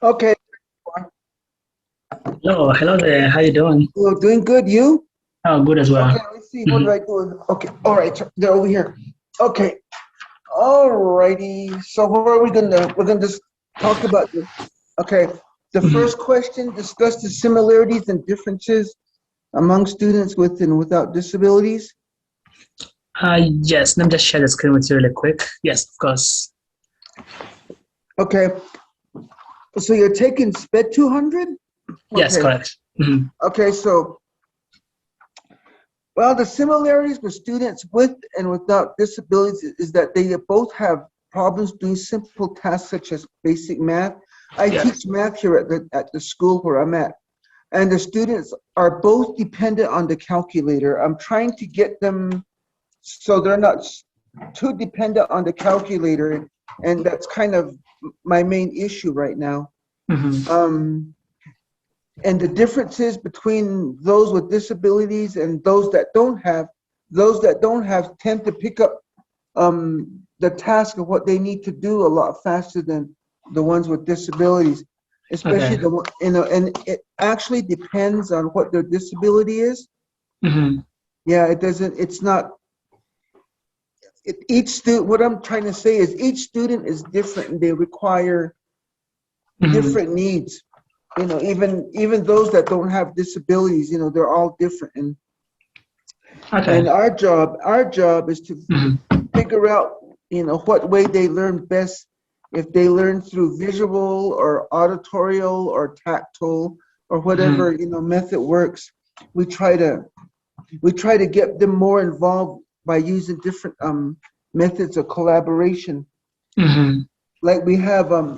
Okay. Hello there. How you doing? Well, doing good. You? Oh, good as Okay, well. let's see. What hmm do I do? Okay. All right. They're over here. Okay. All righty. So what are we gonna? We're gonna just talk about the. Okay. The hmm first question: discuss the similarities and differences among students with and without disabilities. yes, let me just share the screen with you really quick. Yes, of course. Okay. So you're taking SPED 200. Yes, Okay. correct. Okay. So well, the similarities with students with and without disabilities is that they both have problems doing simple tasks such as basic math. I Yeah. teach math here at the school where I'm at, and the students are both dependent on the calculator. I'm trying to get them so they're not too dependent on the calculator, and that's kind of my main issue right now. hmm Um, and the differences between those with disabilities and those that don't have tend to pick up the task of what they need to do a lot faster than the ones with disabilities, especially Okay. the one, and it actually depends on what their disability is. hmm Yeah, it doesn't, it's not, each student, what I'm trying to say is each student is different and they require hmm different needs. Even those that don't have disabilities, they're all different. And Okay. our job is to hmm figure out, what way they learn best, if they learn through visual or auditorial or tactile or hmm whatever, method works. We try to get them more involved by using different methods of collaboration. hmm Like we have a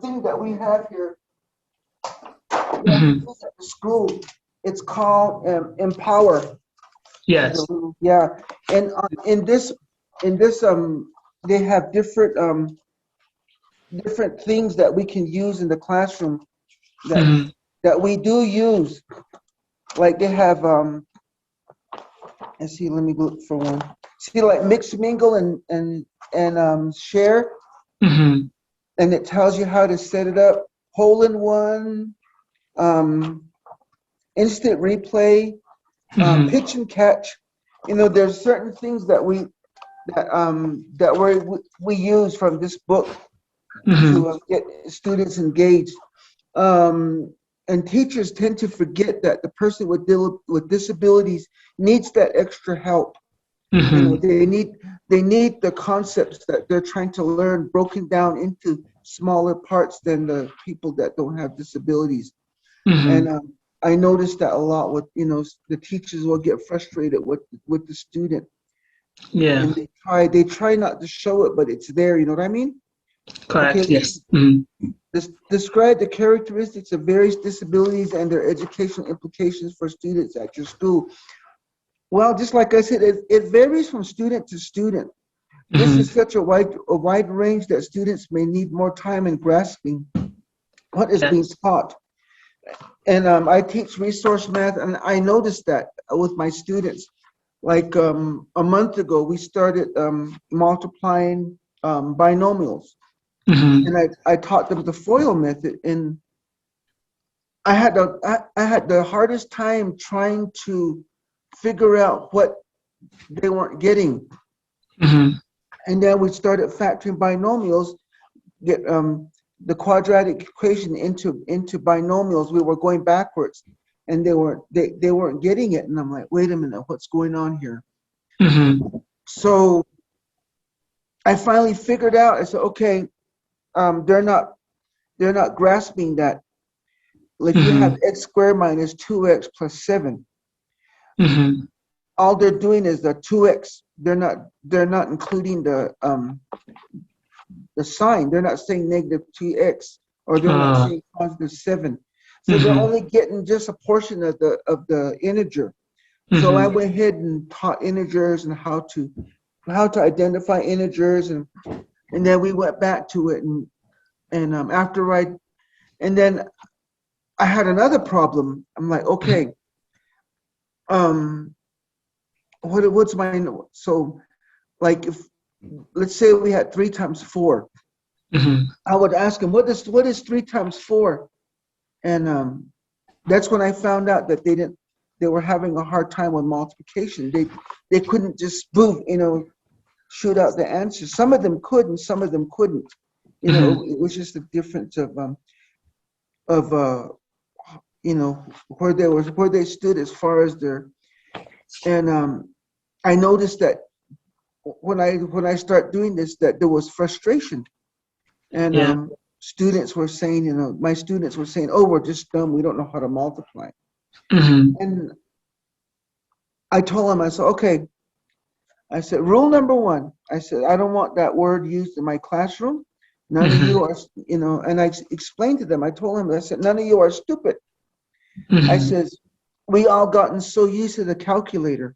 thing that we have here that we hmm use at the school. It's called Empower. Yes. Yeah, and in this they have different things that we can use in the classroom that hmm that we do use. Like they have let's see, let me look for one. See, like mix, mingle, and share, hmm and it tells you how to set it up. Hole in one, um, instant replay, hmm pitch and catch. There's certain things that we use from this book hmm to get students engaged. Um, and teachers tend to forget that the person with disabilities needs that extra help. hmm They need the concepts that they're trying to learn broken down into smaller parts than the people that don't have disabilities. And hmm I noticed that a lot with the teachers will get frustrated with the student, Yeah. and they try not to show it, but it's there. You know what I mean? Okay, Correct. Yes. hmm describe the characteristics of various disabilities and their educational implications for students at your school. Well, just like I said, it varies from student to student. This is hmm such a wide range that students may need more time in grasping what is being Yes. taught. And I teach resource math, and I noticed that with my students. Like a month ago, we started multiplying binomials, hmm and I taught them the FOIL method, and I had the hardest time trying to figure out what they weren't getting. hmm And then we started factoring binomials, get the quadratic equation into binomials. We were going backwards, and they weren't getting it. And I'm like, wait a minute, what's going on here? hmm So I finally figured out. I said, okay, they're not grasping that. If you have hmm x squared minus 2x plus 7, hmm all they're doing is the 2x. They're not including the sign. They're not saying negative 2x, or they're not Uh, saying positive 7. So they're hmm only getting just a portion of the integer. So I hmm went ahead and taught integers and how to identify integers, and then we went back to it, and after and then I had another problem. I'm like, okay, um, what's my, so like, if let's say we had 3 times 4, Mhm. I would ask them, what is 3 times 4? And that's when I found out that they were having a hard time with multiplication. They couldn't just boom, shoot out the answers. Some of them could, and some of them couldn't. Mhm. It was just a difference of where they stood as far as their. And I noticed that when I start doing this, that there was frustration, and Yeah. students were saying, my students were saying, "Oh, we're just dumb. We don't know how to multiply." Mhm. And I told them, I said, "Okay." I said, "Rule number one." I said, "I don't want that word used in my classroom. None of Mhm. you are, And I explained to them. I told them, I said, "None of you are stupid." I Mhm. says, "We all gotten so used to the calculator."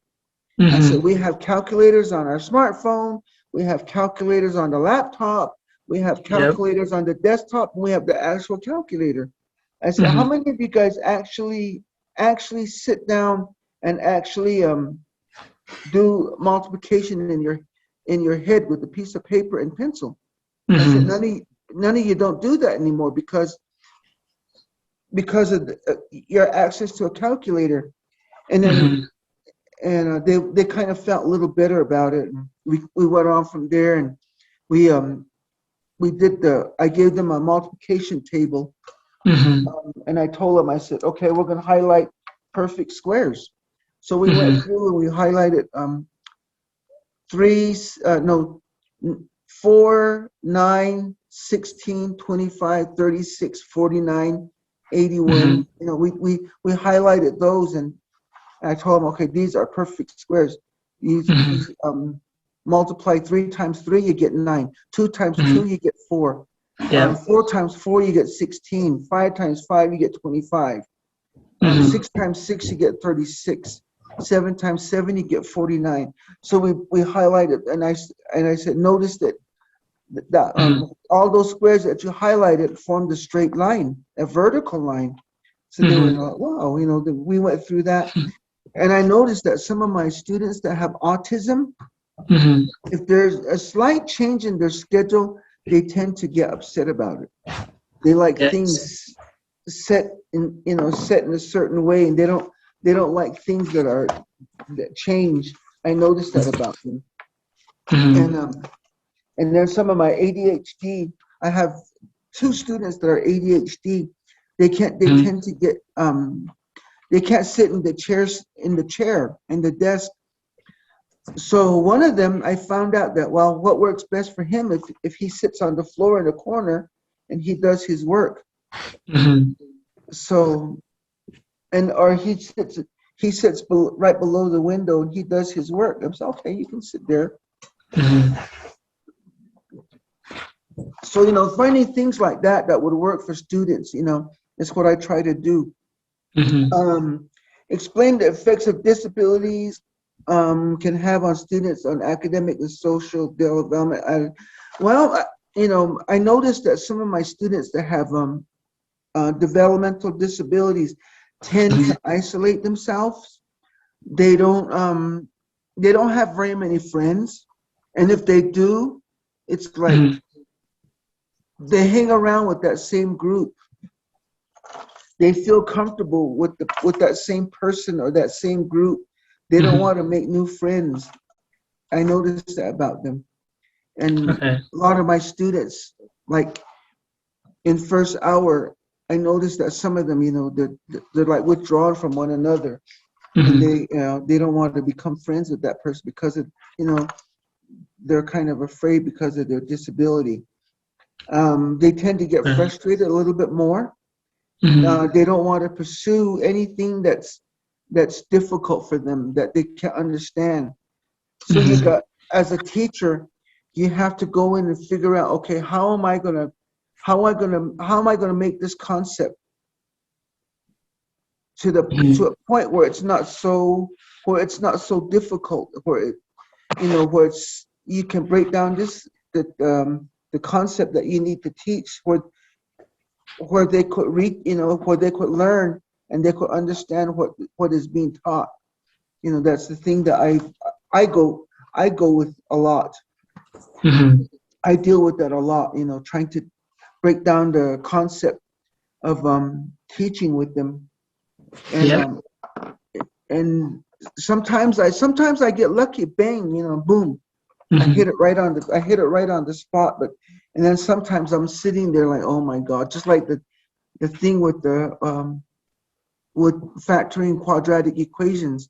I said, Mhm. "We have calculators on our smartphone. We have calculators on the laptop. We have Yep. calculators on the desktop. And we have the actual calculator." I said, "How Mhm. many of you guys actually sit down and actually do multiplication in your head with a piece of paper and pencil?" I said, Mhm. "None of you don't do that anymore because of your access to a calculator." And then Mhm. they kind of felt a little bitter about it. And we went on from there, and we I gave them a multiplication table, Mhm. and I told them, I said, "Okay, we're going to highlight perfect squares." So we went Mhm. through and we highlighted three, no, 4, 9, 16, 25, 36, 49, 81. Mhm. We highlighted those, and I told them, "Okay, these are perfect squares. Mhm. These multiply 3 times 3, you get 9. 2 times 2, Mhm. you get 4. Yep. 4 times 4, you get 16. 5 times 5, you get 25. Mhm. 6 times 6, you get 36. 7 times 7, you get 49. So we highlighted, and I said, "Notice that Mhm. all those squares that you highlighted formed a straight line, a vertical line." So they were Mhm. like, "Wow," we went through that. And I noticed that some of my students that have autism, Mhm. if there's a slight change in their schedule, they tend to get upset about it. They like Yes. things set in a certain way, and they don't like things that change. I noticed that about them. And Mhm. and then some of my ADHD, I have 2 students that are ADHD. They Mhm. tend to get they can't sit in the desk. So one of them, I found out that, well, what works best for him if he sits on the floor in the corner and he does his work. Mhm. So or he sits right below the window and he does his work. I'm saying, okay, you can sit there. Mhm. So finding things like that would work for students. Is what I try to do. Mhm. Um, Explain the effects of disabilities can have on students on academic and social development. I noticed that some of my students that have developmental disabilities tend Mhm. to isolate themselves. They don't um, they don't have very many friends, and if they do, it's like Mhm. they hang around with that same group. They feel comfortable with that same person or that same group. They don't Mhm. want to make new friends. I noticed that about them. And Okay. a lot of my students, like in first hour, I noticed that some of them, they're like withdrawn from one another, and Mhm. they don't want to become friends with that person because of, you know, they're kind of afraid because of their disability. They tend to get Okay. frustrated a little bit more. Mhm. They don't want to pursue anything that's difficult for them that they can't understand. So Mhm. as a teacher, you have to go in and figure out, okay, how am I gonna make this concept to Mhm. a point where it's not so difficult, where it's you can break down the concept that you need to teach, where they could read, where they could learn and they could understand what is being taught. That's the thing that I go with a lot. Mhm. I deal with that a lot, trying to break down the concept of teaching with them. And Yeah. and sometimes I get lucky, bang, boom. I Mm-hmm. hit it right on the spot, but and then sometimes I'm sitting there like, oh my God, just like the thing with factoring quadratic equations.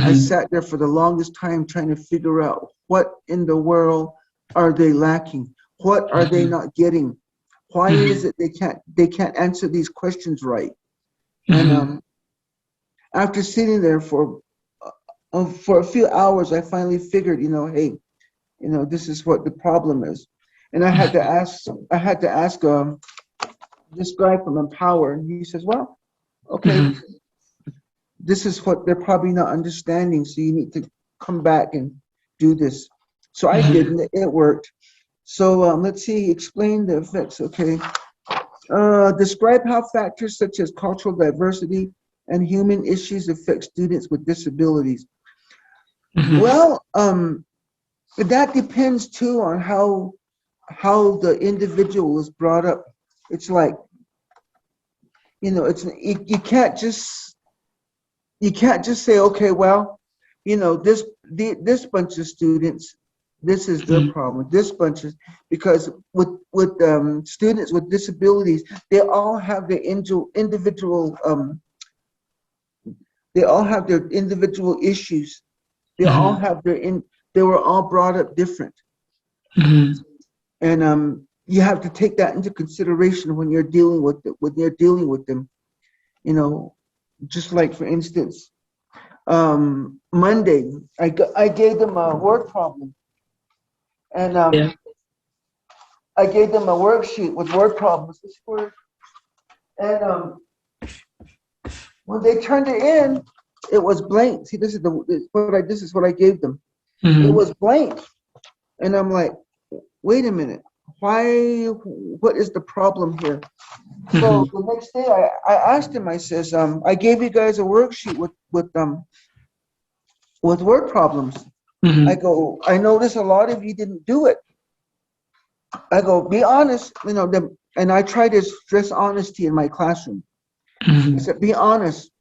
I Mm-hmm. sat there for the longest time trying to figure out what in the world are they lacking? What are they Mm-hmm. not getting? Why is Mm-hmm. it they can't answer these questions right? And Mm-hmm. after sitting there for a few hours, I finally figured, hey, this is what the problem is. And I had to ask this guy from Empower, and he says, well, okay, Mm-hmm. this is what they're probably not understanding, so you need to come back and do this. So I did, Mm-hmm. and it worked. So let's see, explain the effects. Okay. Describe how factors such as cultural diversity and human issues affect students with disabilities. Mm-hmm. Well, that depends too on how the individual is brought up. It's like, you can't just say, okay, well, this bunch of students, this is their problem. This bunch is because with students with disabilities, they all have their individual issues. They all Mm-hmm. have they were all brought up different, Mm-hmm. and you have to take that into consideration when you're dealing with them. You know, just like for instance, Monday, I gave them a word problem, and Yeah. I gave them a worksheet with word problems. And when they turned it in, it was blank. See, this is what I gave them. It Mm-hmm. was blank, and I'm like, wait a minute, why? What is the problem here? So Mm-hmm. the next day, I asked him. I says, I gave you guys a worksheet with word problems. I Mm-hmm. go, I notice a lot of you didn't do it. I go, be honest, and I try to stress honesty in my classroom. I Mm-hmm. said, be honest.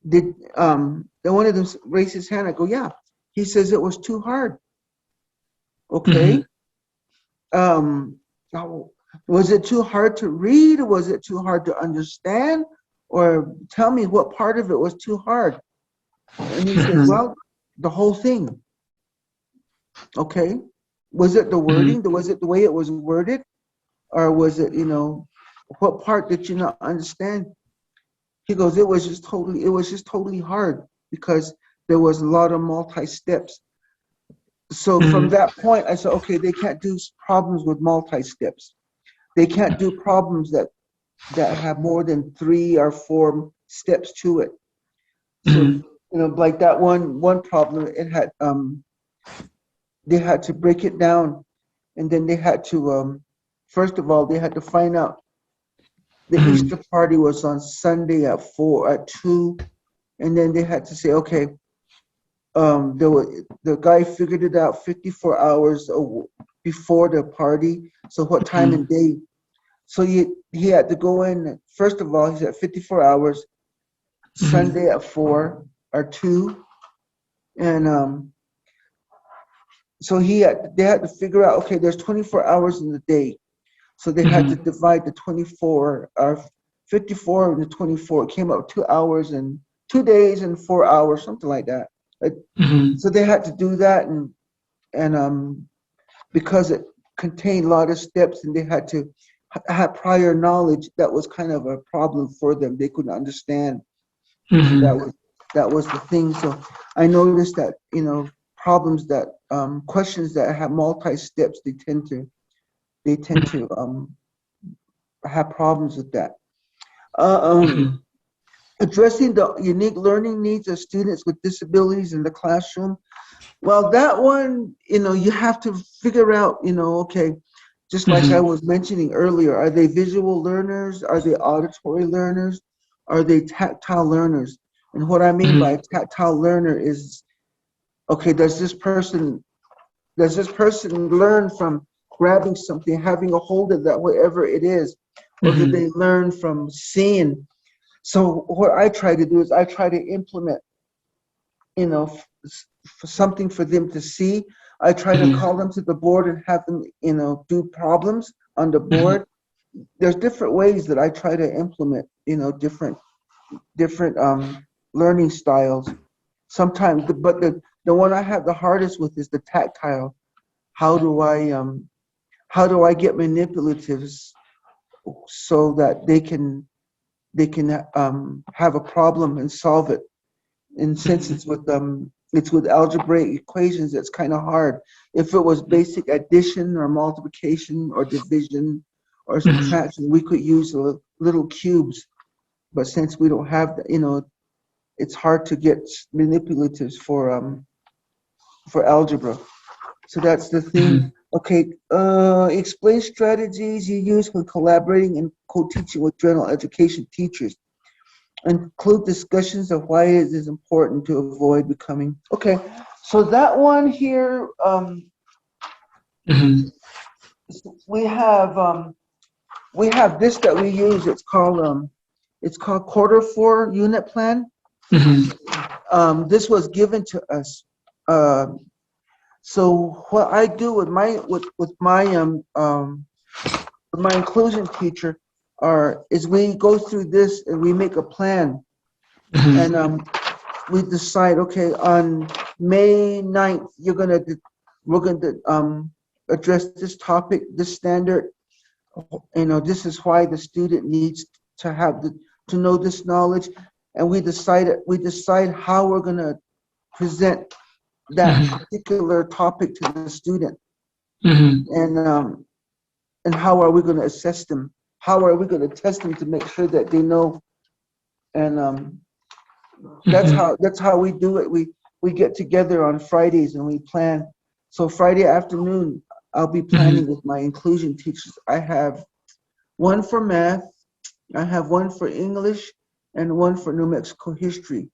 Did then one of them raised his hand? I go, yeah. He says it was too hard. Mm-hmm. Okay. Um, now, was it too hard to read? Was it too hard to understand? Or tell me what part of it was too hard. And he says, Mm-hmm. well, the whole thing. Okay. Was it the Mm-hmm. wording? Was it the way it was worded? Or was it, what part did you not understand? He goes, it was just totally hard because there was a lot of multi steps. So from Mm-hmm. that point, I said, okay, they can't do problems with multi steps. They can't do problems that have more than 3 or 4 steps to it. So, like that one problem, it had they had to break it down, and then they had to first of all they had to find out the Mm-hmm. Easter party was on Sunday at 2, and then they had to say, okay, the guy figured it out 54 hours before the party. So what time Mm-hmm. and day? So he had to go in. First of all, he said 54 hours, Mm-hmm. Sunday at 2, and so they had to figure out, okay, there's 24 hours in the day, so they had to Mm-hmm. divide the 24 or 54 and the 24. It came up 2 hours and 2 days and 4 hours, something like that. Like, Mm-hmm. so they had to do that, and because it contained a lot of steps and they had to have prior knowledge, that was kind of a problem for them. They couldn't understand. So that Mm-hmm. was the thing. So I noticed that problems that questions that have multi steps, they tend to have problems with that. Uh, um, Mm-hmm. Addressing the unique learning needs of students with disabilities in the classroom. Well, that one, you have to figure out, okay, just like I Mm-hmm. was mentioning earlier, are they visual learners? Are they auditory learners? Are they tactile learners? And what I mean by Mm-hmm. a tactile learner is, okay, does this person learn from grabbing something, having a hold of that, whatever it is, or do they learn from seeing? So what I try to do is I try to implement, for something for them to see. I try to call them to the board and have them, do problems on the board. There's different ways that I try to implement, different learning styles. Sometimes, but the one I have the hardest with is the tactile. How do I get manipulatives so that they can have a problem and solve it? And since it's with algebraic equations, it's kind of hard. If it was basic addition or multiplication or division or subtraction, we could use little cubes. But since we don't have, it's hard to get manipulatives for algebra. So that's the thing. Okay, explain strategies you use when collaborating and co-teaching with general education teachers. Include discussions of why it is important to avoid becoming. Okay, so that one here, we have this that we use. It's called quarter 4 unit plan. This was given to us. So what I do with my inclusion teacher is we go through this and we make a plan, and we decide, okay, on May 9th we're gonna address this topic, this standard. This is why the student needs to know this knowledge, and we decide how we're gonna present that particular topic to the student, and how are we going to assess them? How are we going to test them to make sure that they know? And that's how we do it. We get together on Fridays and we plan. So Friday afternoon, I'll be planning with my inclusion teachers. I have one for math, I have one for English, and one for New Mexico history.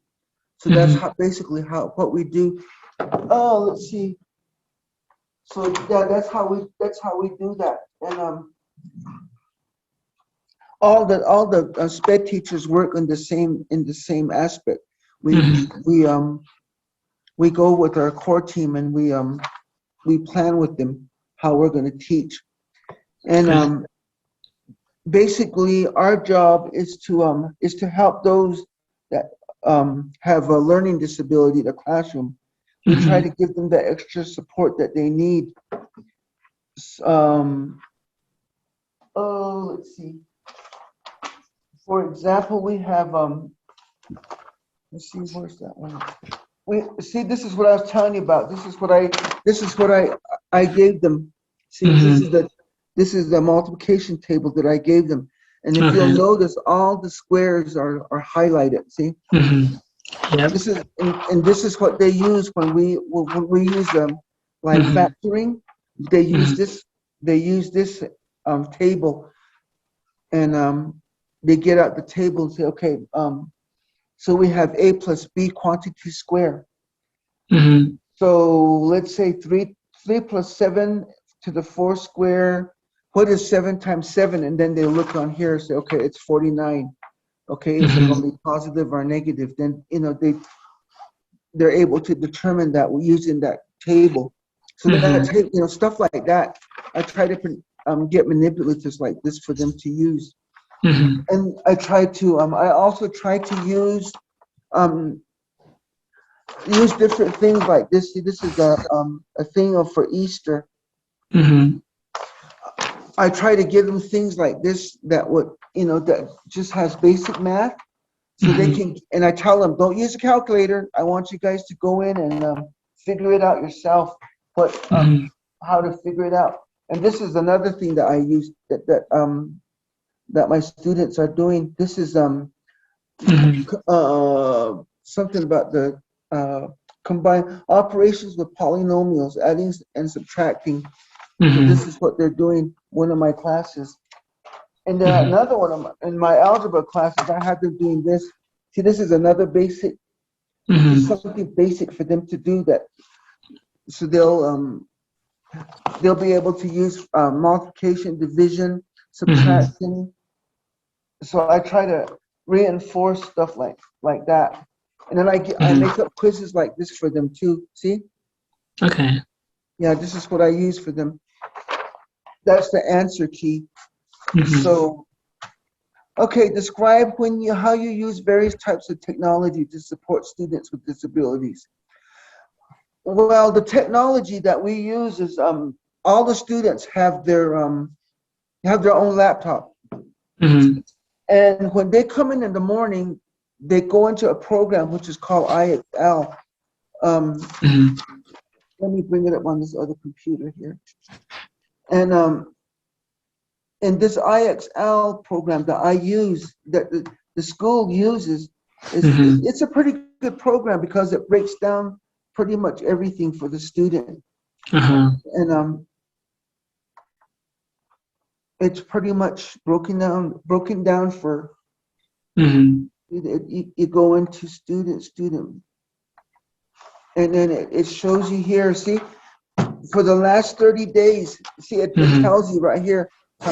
So that's basically what we do. Oh, let's see. So yeah, that's how we do that. And all the sped teachers work in the same aspect. We go with our core team and we plan with them how we're going to teach. And basically our job is to help those that have a learning disability in the classroom. We try to give them the extra support that they need. Let's see. For example, we have let's see, where's that one? This is what I was telling you about. This is what I gave them. See, this is the multiplication table that I gave them. And if you'll notice, all the squares are highlighted. See? Yep. This is what they use when we use them, like factoring. They use this table, and they get out the table and say, okay, so we have a plus b quantity square. So let's say 3 plus 7 to the 4 square. What is 7 times 7? And then they look on here and say, okay, it's 49. Okay, is it going to be positive or negative? Then they're able to determine that using that table. So that stuff like that, I try to get manipulatives like this for them to use. And I also try to use different things like this. See, this is a thing for Easter. I try to give them things like this that that just has basic math, so they can. And I tell them, don't use a calculator. I want you guys to go in and figure it out yourself. How to figure it out. And this is another thing that I use that my students are doing. This is something about the combine operations with polynomials, adding and subtracting. This is what they're doing. One of my classes, and then another one in my algebra classes, I have them doing this. See, this is another basic, something basic for them to do that. So they'll be able to use multiplication, division, Mm-hmm. subtraction. So I try to reinforce stuff like that. And then I Mm-hmm. make up quizzes like this for them too. See? Okay. Yeah, this is what I use for them. That's the answer key. Mm-hmm. So, okay, describe how you use various types of technology to support students with disabilities. Well, the technology that we use is all the students have their own laptop. Mm-hmm. And when they come in the morning, they go into a program which is called IXL. Um, Mm-hmm. let me bring it up on this other computer here. And in this IXL program that I use, that the school uses, Mm-hmm. it's a pretty good program because it breaks down pretty much everything for the student. Uh-huh. And it's pretty much broken down for Mm-hmm. you go into student, and then it shows you here. See, for the last 30 days, see it Mm-hmm. tells you right here how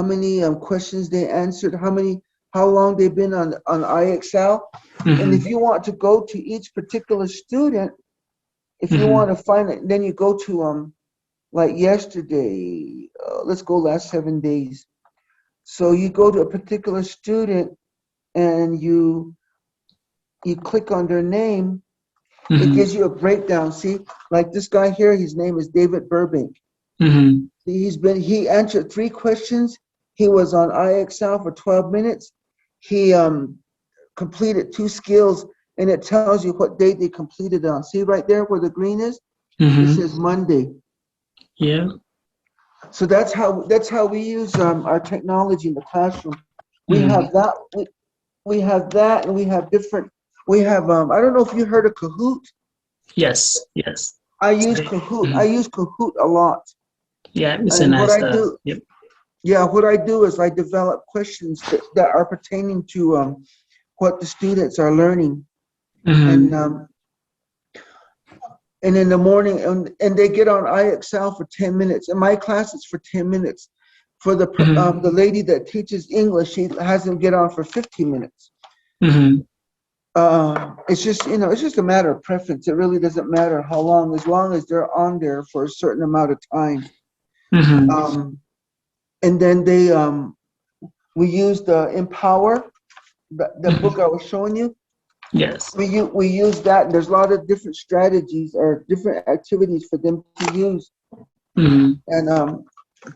many questions they answered, how long they've been on IXL. And if Mm-hmm. you want to go to each particular student, if you Mm-hmm. want to find it, then you go to like yesterday, let's go last 7 days. So you go to a particular student and you click on their name. It Mm-hmm. gives you a breakdown. See, like this guy here, his name is David Burbank. Mm-hmm. See, he answered 3 questions. He was on IXL for 12 minutes. He completed 2 skills, and it tells you what date they completed on. See right there where the green is? It Mm-hmm. says Monday. Yeah. So that's how we use our technology in the classroom. We Mm-hmm. have that. We have that, and we have different. We have I don't know if you heard of Kahoot. Yes. Yes. I It's use great. Kahoot. I Mm-hmm. use Kahoot a lot. Yeah, it's a And what nice I do, yep. yeah, what I do is I develop questions that are pertaining to what the students are learning, Mm-hmm. and and in the morning, and they get on IXL for 10 minutes. In my class, it's for 10 minutes. For Mm-hmm. the lady that teaches English, she has them get on for 15 minutes. Mm-hmm. It's just, it's just a matter of preference. It really doesn't matter how long as they're on there for a certain amount of time. Mm-hmm. Um, and then we use the Empower, the book Mm-hmm. I was showing you. Yes. We use that. And there's a lot of different strategies or different activities for them to use. Mm-hmm. And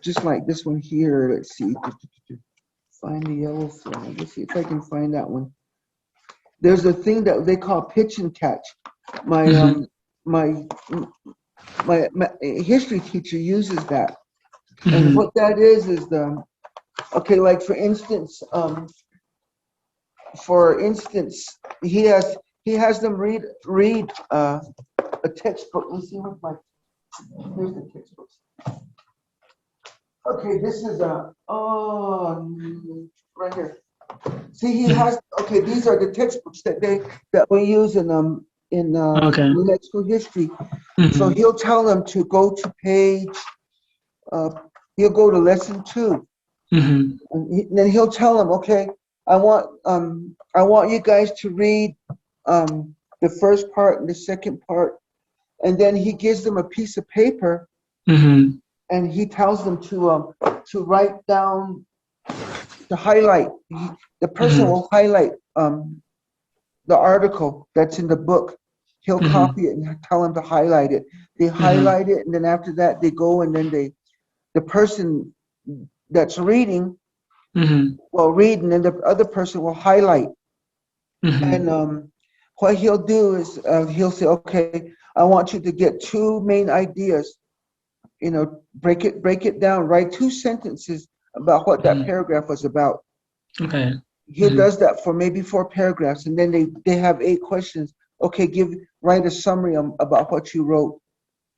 just like this one here, let's see, find the yellow flag. Let's see if I can find that one. There's a thing that they call pitch and catch. My Mm-hmm. my my history teacher uses that, and Mm-hmm. what that is the okay. Like for instance, he has them read a textbook. Let's see what my here's the textbooks. Okay, this is right here. See, he Mm-hmm. has okay. These are the textbooks that we use in Okay. middle school history. So Mm-hmm. he'll tell them to go to page. Uh, he'll go to lesson 2, Mm-hmm. and then he'll tell them, okay, I want you guys to read the first part and the second part, and then he gives them a piece of paper, Mm-hmm. and he tells them to write down to highlight. The person Mm-hmm. will highlight the article that's in the book. He'll Mm-hmm. copy it and tell them to highlight it. They Mm-hmm. highlight it, and then after that they go and then the person that's reading Mm-hmm. will read, and then the other person will highlight. Mm-hmm. And what he'll do is he'll say, okay, I want you to get 2 main ideas. Break it down. Write 2 sentences about what that Mm-hmm. paragraph was about. Okay. He Mm-hmm. does that for maybe 4 paragraphs, and then they have 8 questions. Okay, write a summary about what you wrote,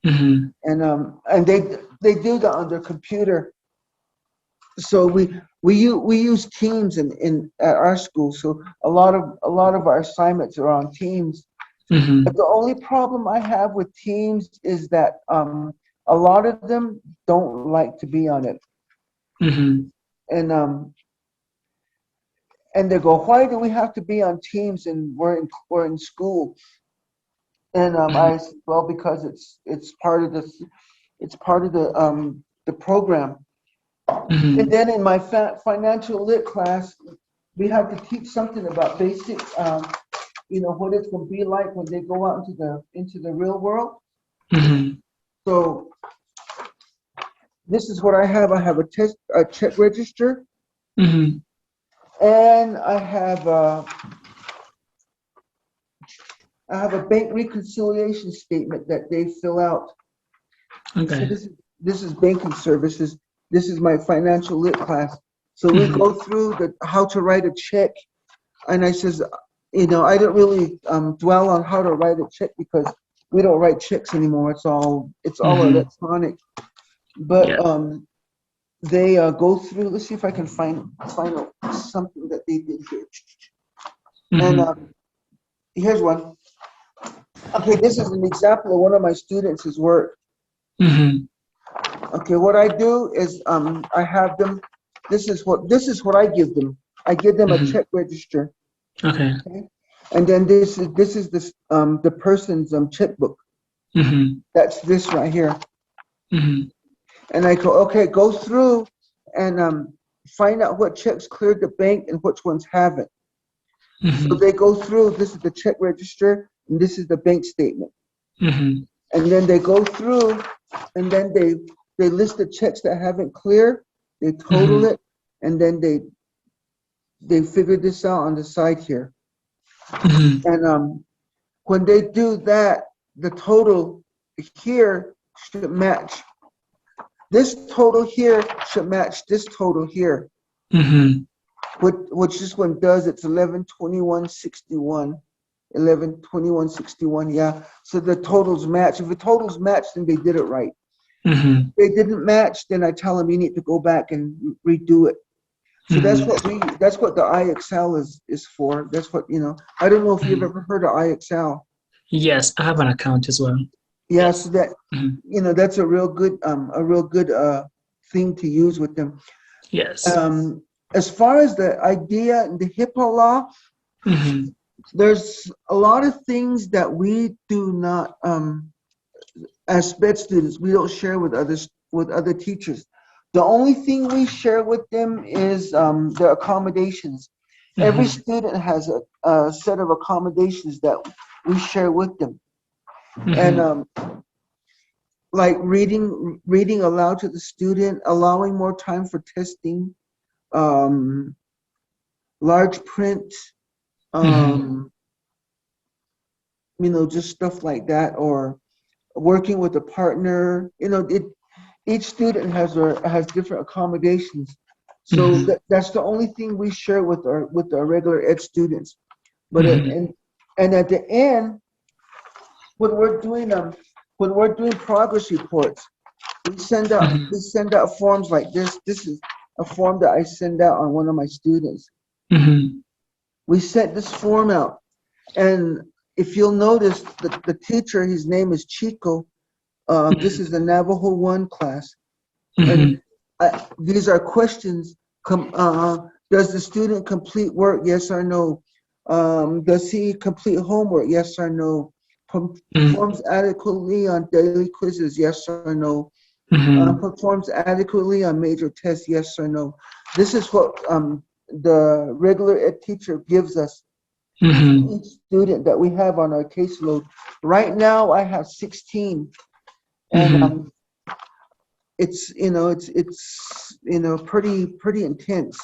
Mm-hmm. and they do that on their computer. So we use Teams in at our school. So a lot of our assignments are on Teams. But Mm-hmm. the only problem I have with Teams is that a lot of them don't like to be on it. Mhm. And they go, why do we have to be on Teams and we're in school? And Mhm. I said, well, because it's part of the program. And Mhm. then in my financial lit class, we have to teach something about basic, what it's going to be like when they go out into the real world. Mhm. So this is what I have. I have a check register, Mhm. and I have a bank reconciliation statement that they fill out. So Okay. this is banking services. This is my financial lit class. So we Mhm. go through the how to write a check, and I says, I don't really dwell on how to write a check because we don't write checks anymore. It's all Mhm. electronic. But Yeah. they go through. Let's see if I can find something that they did here. And Mhm. here's one. Okay, this is an example of one of my students' work. Mhm. Okay, what I do is I have them. This is what I give them. I give them a Mhm. check register, Okay. okay? And then this is the person's checkbook. Mhm. That's this right here. Mhm. And I go, okay, go through and find out what checks cleared the bank and which ones haven't. So Mhm. they go through. This is the check register, and this is the bank statement. Mhm. And then they go through, and then they list the checks that haven't cleared. They total Mhm. it, and then they figure this out on the side here. Mhm. And when they do that, the total here should match. This total here should match this total here. Mhm. Which this one does, it's 112161. 112161, yeah. So the totals match. If the totals match, then they did it right. Mhm. If they didn't match, then I tell them you need to go back and redo it. So that's Mhm. what the IXL is for. That's what, I don't know if you've Mhm. ever heard of IXL. Yes, I have an account as well. Yeah, so Yes. that, Mhm. that's a real good thing to use with them. Yes. Um, as far as the idea and the HIPAA law, Mhm. there's a lot of things that we do not, as sped students, we don't share with other teachers. The only thing we share with them is the accommodations. Every Mhm. student has a set of accommodations that we share with them, and Mhm. like reading aloud to the student, allowing more time for testing, um, large print, Mhm. um, just stuff like that, or working with a partner. Each student has different accommodations. So Mhm. that's the only thing we share with our regular ed students. But Mhm. and at the end, when we're doing progress reports, we Mhm. send out forms like this. This is a form that I send out on one of my students. Mhm. We sent this form out, and if you'll notice, the teacher, his name is Chico. This Mhm. is the Navajo 1 class. And Mhm. these are questions. Does the student complete work? Yes or no? Does he complete homework? Yes or no? Mhm. Performs adequately on daily quizzes? Yes or no? Mhm. Performs adequately on major tests? Yes or no? This is what the regular ed teacher gives us Mhm. each student that we have on our caseload. Right now, I have 16, and Mhm. it's pretty intense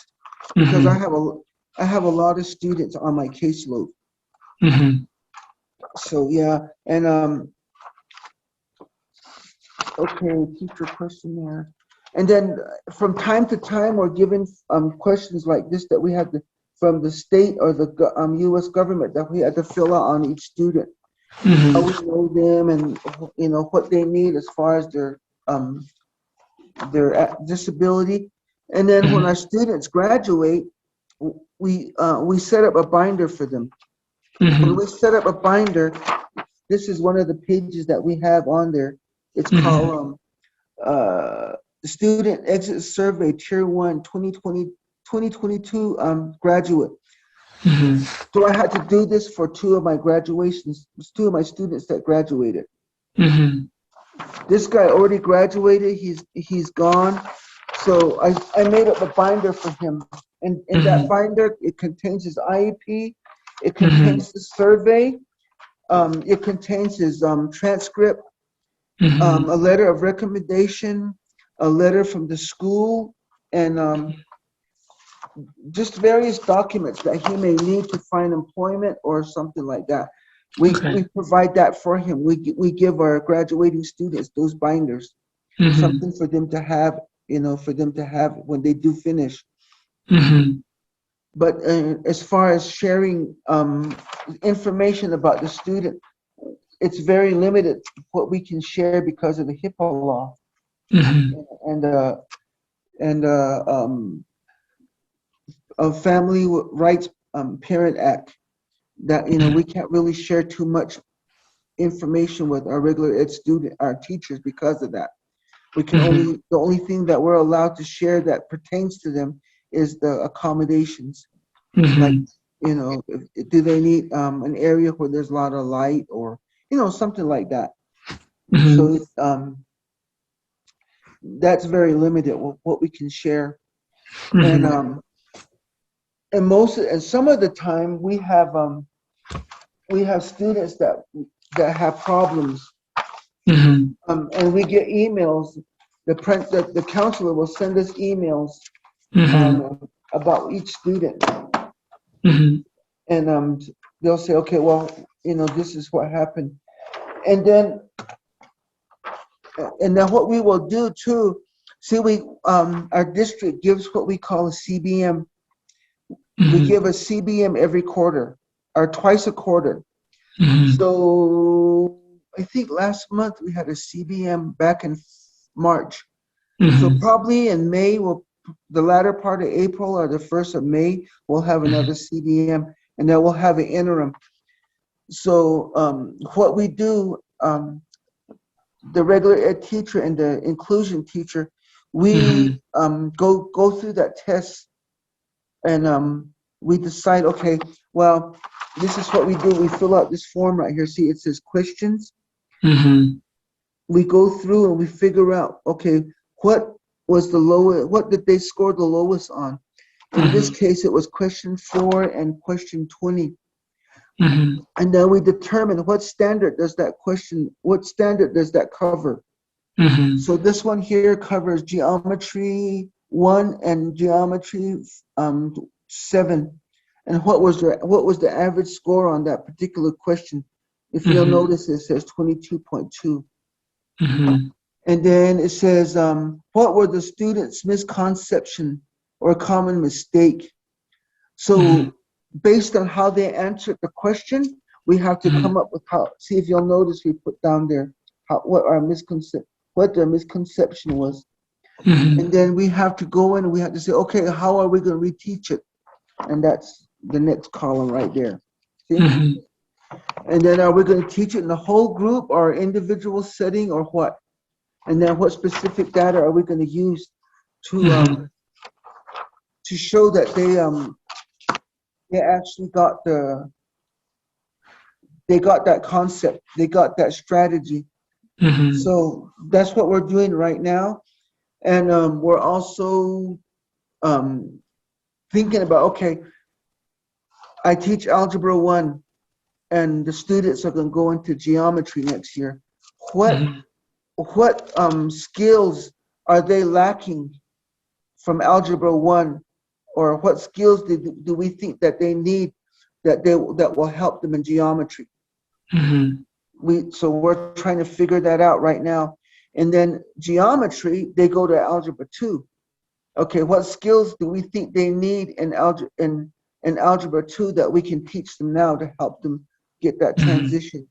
because I Mhm. have a lot of students on my caseload. Mhm. So yeah, and okay, teacher questionnaire, and then from time to time we're given questions like this that we have to from the state or the U.S. government that we had to fill out on each student. How we Mhm. know them and what they need as far as their disability. And then when our Mhm. students graduate, we set up a binder for them. When Mhm. we set up a binder, this is one of the pages that we have on there. It's called Mhm. the student exit survey tier 1 2022 graduate. So I had to do this for two of my students that graduated. This guy already graduated, he's gone. So I made up a binder for him. And in that binder, it contains his IEP, it contains the survey, it contains his transcript, a letter of recommendation, a letter from the school, and just various documents that he may need to find employment or something like that. We provide that for him. We give our graduating students those binders, something for them to have, for them to have when they do finish. But as far as sharing information about the student, it's very limited what we can share because of the HIPAA law and a Family Rights Parent Act. That we can't really share too much information with our regular ed our teachers because of that. We can the only thing that we're allowed to share that pertains to them is the accommodations. Like, do they need an area where there's a lot of light or, something like that. So it's, that's very limited what we can share. And some of the time we have students that have problems, and we get emails. The counselor will send us emails about each student, and they'll say, okay, well, this is what happened, and then what we will do too. See, our district gives what we call a CBM. We give a CBM every quarter or twice a quarter. So I think last month we had a CBM back in March. So probably in May, the latter part of April or the 1st of May, we'll have another CBM, and then we'll have an interim. So what we do, the regular ed teacher and the inclusion teacher, we go through that test, and we decide, okay, well, this is what we do. We fill out this form right here. See, it says questions. We go through and we figure out, okay, what was the lowest, what did they score the lowest on? In this case, it was question 4 and question 20. And then we determine what standard does that cover. So this one here covers geometry 1 and geometry 7. And what was the average score on that particular question? If you'll notice, it says 22.2. And then it says, what were the students' misconception or common mistake? So based on how they answered the question, we have to come up with see if you'll notice we put down there what their misconception was. And then we have to go in and we have to say, okay, how are we going to reteach it? And that's the next column right there. See? And then are we going to teach it in the whole group or individual setting or what? And then what specific data are we going to use to show that they actually got that concept, they got that strategy. So that's what we're doing right now. And we're also thinking about, okay, I teach Algebra 1 and the students are going to go into geometry next year. What skills are they lacking from Algebra 1, or what skills do we think that they need that will help them in geometry? So we're trying to figure that out right now. And then geometry, they go to Algebra 2. Okay, what skills do we think they need in Algebra 2 that we can teach them now to help them get that transition?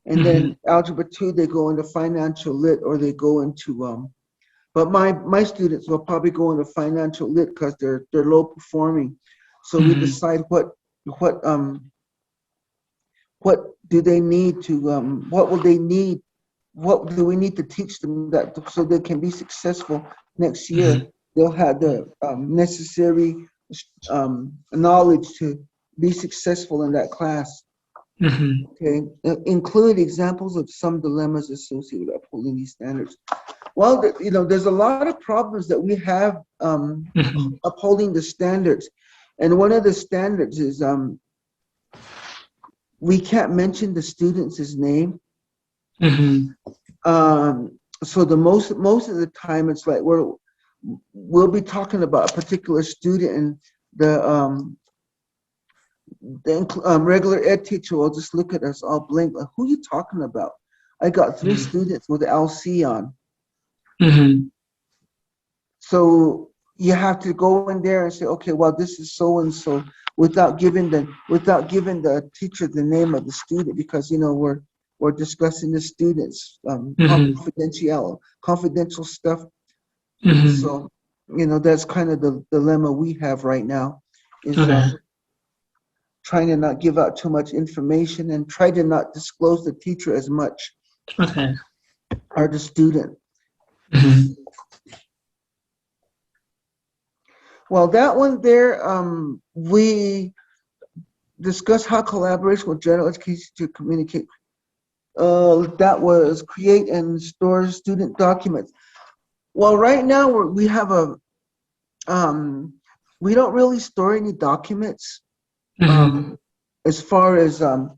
And then Algebra 2, they go into financial lit, or they go into, but my students will probably go into financial lit because they're low performing. So we decide what do they need to, what will they need what do we need to teach them that so they can be successful next year? Mhm. They'll have the necessary knowledge to be successful in that class. Mhm. Okay, include examples of some dilemmas associated with upholding these standards. Well, there's a lot of problems that we have Mhm. upholding the standards, and one of the standards is we can't mention the student's name. Mhm. So the most of the time, it's like we'll be talking about a particular student, and the regular ed teacher will just look at us all blank, like, who are you talking about? I got three Mhm. students with LC on. Mhm. So you have to go in there and say, okay, well, this is so and so, without giving the teacher the name of the student, because we're discussing the students Mhm. confidential stuff. Mhm. So that's kind of the dilemma we have right now, is Okay. trying to not give out too much information and try to not disclose the teacher as much, Okay. or the student. Mhm. Well, that one there, we discuss how collaboration with general education to communicate. That was create and store student documents. Well, right now we have um, we don't really store any documents Mhm. as far as a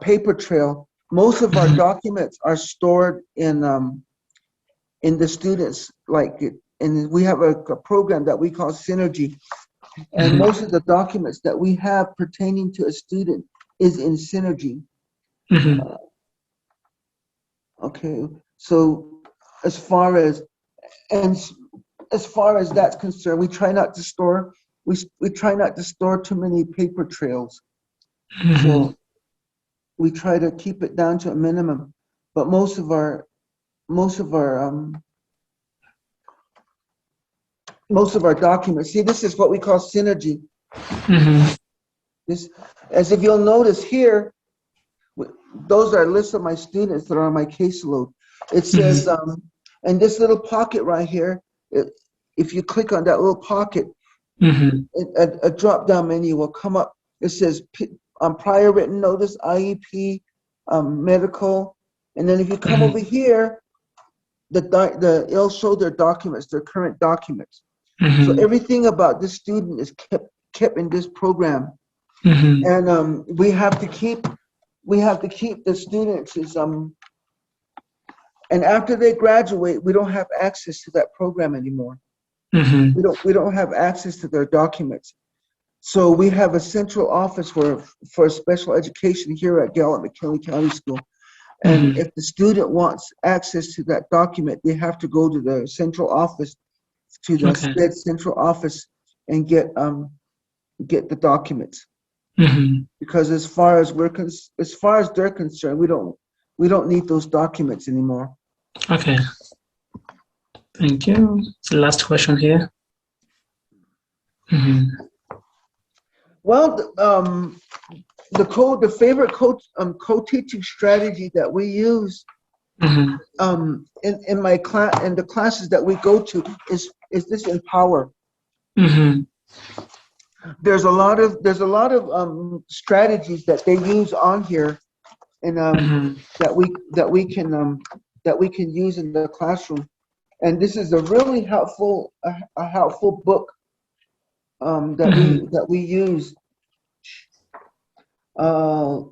paper trail. Most of our Mhm. documents are stored in the students, and we have a program that we call Synergy, and Mhm. most of the documents that we have pertaining to a student is in Synergy. Mhm. Okay, so as far as and as far as that's concerned, we try not to store too many paper trails. Mhm. So we try to keep it down to a minimum. But most of our most of our documents. See, this is what we call Synergy. Mhm. This, as if you'll notice here, those are lists of my students that are on my caseload. It says, Mhm. and this little pocket right here, if you click on that little pocket, Mhm. a drop-down menu will come up. It says prior written notice, IEP, medical, and then if you come over Mhm. here, it'll show their documents, their current documents. So Mhm. everything about this student is kept in this program, Mhm. and we have to keep the students and after they graduate, we don't have access to that program anymore. Mhm. We don't have access to their documents. So we have a central office for special education here at Gallup McKinley County School. And Mhm. if the student wants access to that document, they have to go to the central office, to the Okay. SPED central office, and get the documents. Mhm. Because as far as they're concerned, we don't need those documents anymore. Okay. Thank you. The last question here. Mhm. Well, the favorite co-teaching strategy that we use Mhm. in my class, in the classes that we go to, is this empower. Mhm. There's a lot of strategies that they use on here, and Mhm. that we can use in the classroom. And this is a really helpful book that we Mhm. that we use. Uh,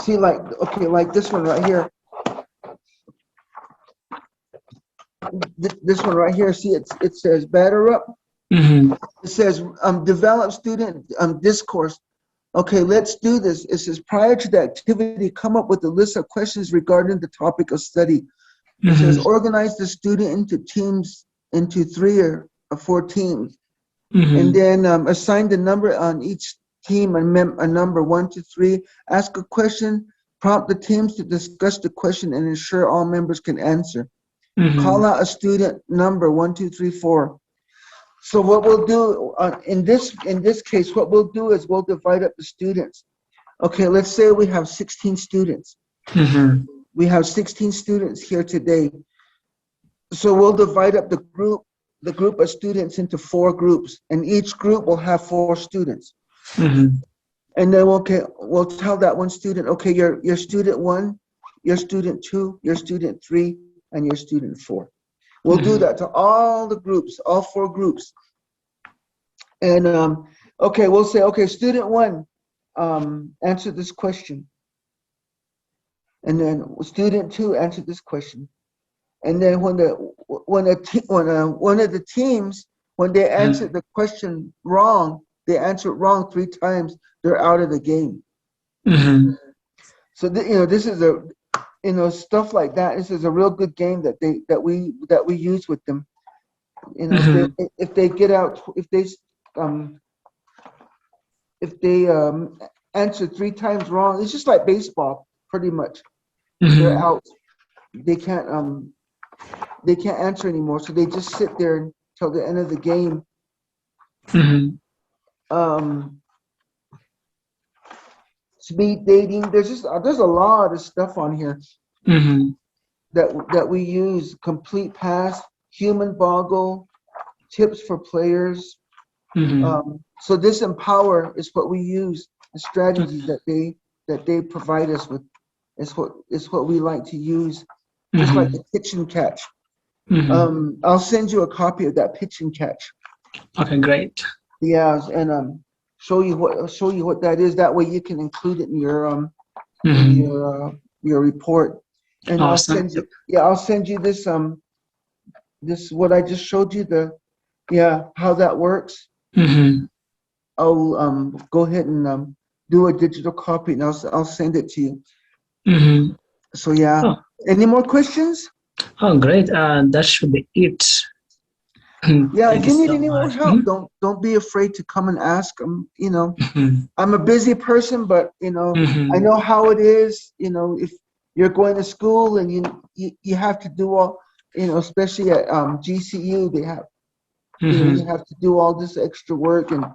See, like this one right here. This one right here. See, it says batter up. Mhm. It says develop student discourse. Okay, let's do this. It says prior to the activity, come up with a list of questions regarding the topic of study. It says Mhm. organize the student into teams, into 3 or 4 teams, and Mhm. then assign the number on each team, a number 1 to 3. Ask a question, prompt the teams to discuss the question, and ensure all members can answer. Call Mhm. out a student number 1, 2, 3, 4. So what we'll do in this case, what we'll do is we'll divide up the students. Okay, let's say we have 16 students. Mm-hmm. We have 16 students here today. So we'll divide up the group of students into 4 groups, and each group will have 4 students. Mm-hmm. And then we'll tell that one student, okay, you're student 1, you're student 2, you're student 3, and you're student 4. We'll do Mm-hmm. that to all the groups, all 4 groups. And okay, we'll say, okay, student 1, answer this question. And then student 2, answer this question. And then when one of the teams, when they answer the question wrong, they answer it wrong 3 times, they're out of the game. Mm-hmm. So this is stuff like that. This is a real good game that we use with them. Mm-hmm. If they get out, if they answer 3 times wrong, it's just like baseball, pretty much. They're Mm-hmm. out. They can't answer anymore, so they just sit there until the end of the game. Mm-hmm. Speed dating. There's a lot of stuff on here Mm-hmm. that we use. Complete pass, human boggle, tips for players. Mm-hmm. So this empower is what we use. The strategies that they provide us with is what we like to use. Just like Mm-hmm. the pitch and catch. Mm-hmm. I'll send you a copy of that pitch and catch. Okay, great. Yeah, and show you what that is. That way you can include it in Mm-hmm. your report. And Awesome. I'll send you this what I just showed you, how that works. Mm-hmm. I'll go ahead and do a digital copy, and I'll send it to you. Mm-hmm. So yeah. Oh, Any more questions? oh, great. That should be it. Yeah, Thank if you you need so any more much. help, don't be afraid to come and ask. Mm-hmm. I'm a busy person, but I Mm-hmm. know how it is. If you're going to school and you have to do all, especially at GCU, they have, you Mm-hmm. have to do all this extra work, and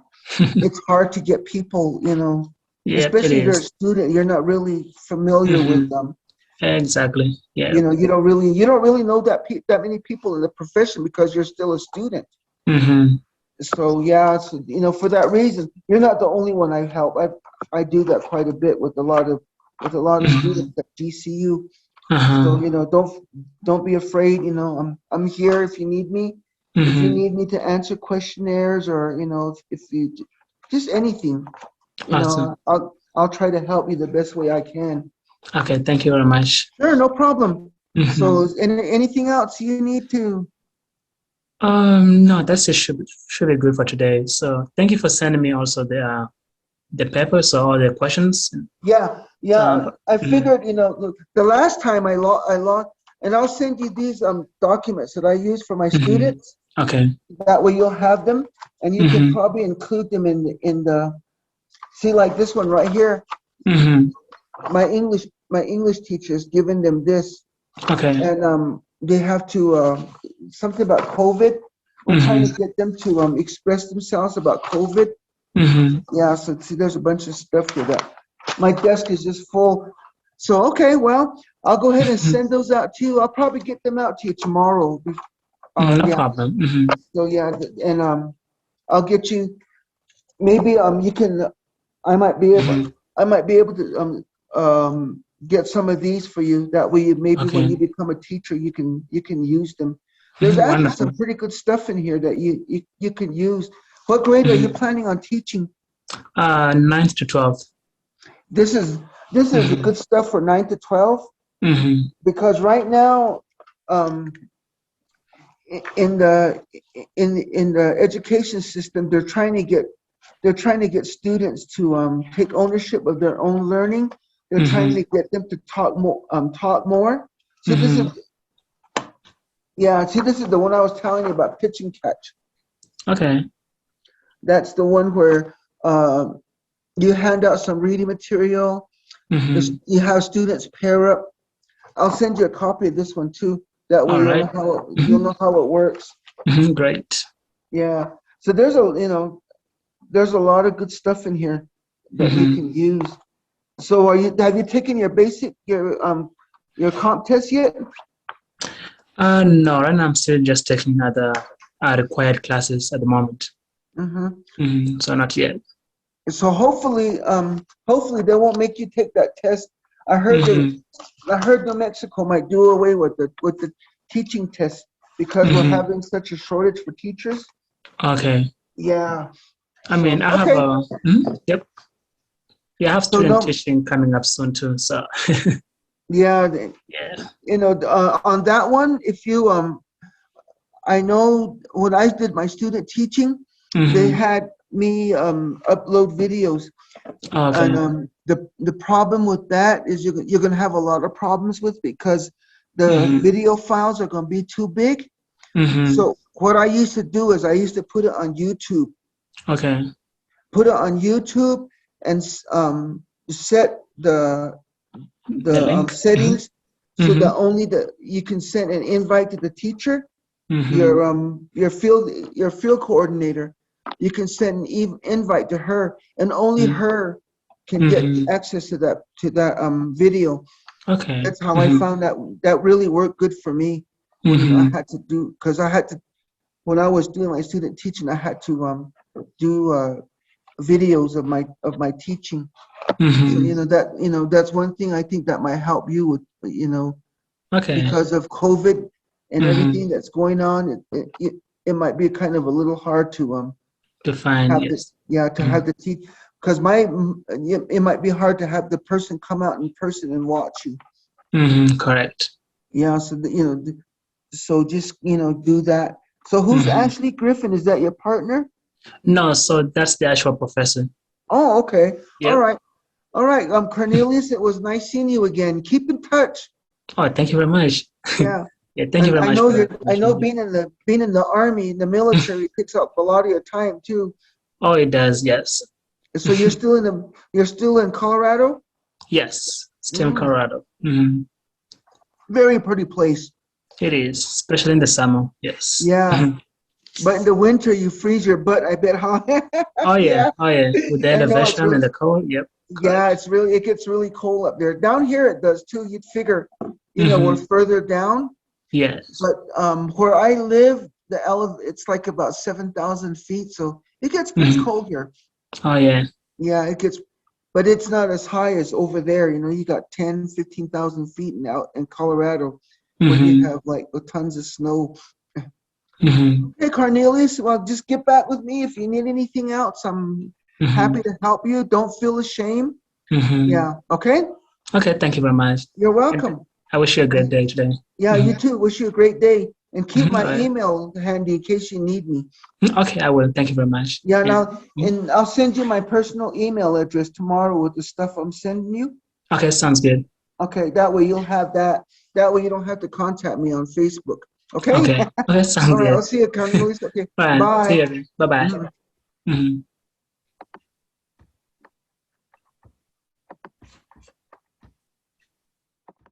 it's hard to get people, Yep, it especially if you're a is. student, you're not really familiar with Mm-hmm. them. Exactly. Yeah. You don't really know that many people in the profession because you're still a student. Mm-hmm. So yeah, so, for that reason, you're not the only one I help. I do that quite a bit with a lot of Mm-hmm. students at GCU. So Uh-huh. don't be afraid. I'm here if you need me. If you Mm-hmm. need me to answer questionnaires, or if you just anything, Awesome. I'll try to help you the best way I can. Okay, thank you very much. Sure, no problem. So Mm-hmm. anything else you need to? No, that's it. Should be good for today. So thank you for sending me also the papers or all the questions. Yeah, So, yeah. I figured, look, the last time I logged, and I'll send you these documents that I use for my mhm. students. Okay. That way you'll have them, and you can Mm-hmm. probably include them in the see, like this one right here. Mm-hmm. My English teacher has given them this, Okay. and they have to something about COVID. We're trying to Mm-hmm. get them to express themselves about COVID. Mm-hmm. Yeah, so see, there's a bunch of stuff here that my desk is just full. So, okay, well, I'll go ahead and send those out to you. I'll probably get them out to you tomorrow. No Yeah. problem. Mm-hmm. So yeah, and I'll get you. Maybe you can. I might be able. Mm-hmm. I might be able to get some of these for you. That way, maybe when Okay. you become a teacher, you can use them. There's Mhm. actually some Wonderful. pretty good stuff in here that you can use. What grade are you Mm-hmm. planning on teaching? 9th to 12th. This is this is the Mm-hmm. good stuff for 9 to 12, Mm-hmm. because right now, um, in the education system, they're trying to get students to take ownership of their own learning. They're trying Mm-hmm. to get them to talk more. See, this is Mm-hmm. yeah. See, this is the one I was telling you about, pitch and catch. Okay. That's the one where you hand out some reading material. Mm-hmm. You have students pair up. I'll send you a copy of this one too. That way All you'll right. know how you'll Mm-hmm. know how it works. Mm-hmm. Great. Yeah. So there's a lot of good stuff in here that you Mm-hmm. can use. So have you taken your comp test yet? No, right now I'm still just taking other required classes at the moment. So not yet. So hopefully they won't make you take that test. I heard New Mexico might do away with the teaching test because we're having such a shortage for teachers. Okay. Yeah. I mean, I have okay. yep. Yeah, I have So student teaching coming up soon too. So yeah, yeah. on that one, if you I know when I did my student teaching, they had me upload videos, Okay. and the problem with that is you're gonna have a lot of problems with because the video files are gonna be too big. So what I used to do is I used to put it on YouTube. Okay. Put it on YouTube and set the The link. settings so that only you can send an invite to the teacher. Your field coordinator, you can send an invite to her, and only her can get access to that video. Okay. That's how I found that really worked good for me when I had to do, because I had to, when I was doing my student teaching, I had to do videos of my teaching. So that's one thing I think that might help you with, Okay. because of COVID and everything that's going on. It might be kind of a little hard to Define, have yes. to have the teach, because it might be hard to have the person come out in person and watch you. Correct. Yeah, so so just do that. So who's Ashley Griffin? Is that your partner? No, so that's the actual professor. Oh, okay. Yep. All right. Cornelius, it was nice seeing you again. Keep in touch. Oh, thank you very much. Yeah. Yeah, thank you very much for that. I know being in the army, the military takes up a lot of your time too. Oh, it does, yes. So you're still in Colorado? Yes, still in Colorado. Very pretty place. It is, especially in the summer. Yes. Yeah. But in the winter you freeze your butt, I bet, huh? Oh yeah. Yeah. Oh yeah. With the I know it's elevation really, and the cold. Yep. yeah, Correct. it gets really cold up there. Down here it does too. You'd figure, we're further down. Yes. But where I live, it's like about 7,000 feet, so it gets pretty cold here. Oh yeah. Yeah, but it's not as high as over there. You got 10, 15,000 feet out in Colorado, where you have like tons of snow. Hey, Cornelius, well, just get back with me if you need anything else. I'm happy to help you. Don't feel ashamed. Yeah. Okay. Okay. Thank you very much. You're And welcome. I wish you a good day today. Yeah, you too. Wish you a great day. And keep my All right. email handy in case you need me. Okay, I will. Thank you very much. Yeah, and I'll send you my personal email address tomorrow with the stuff I'm sending you. Okay, sounds good. Okay, that way you'll have that. That way you don't have to contact me on Facebook. Okay? Okay. Okay, sounds All right, good. I'll see you, Cornelius. Okay, All right. See bye. you again. Bye bye.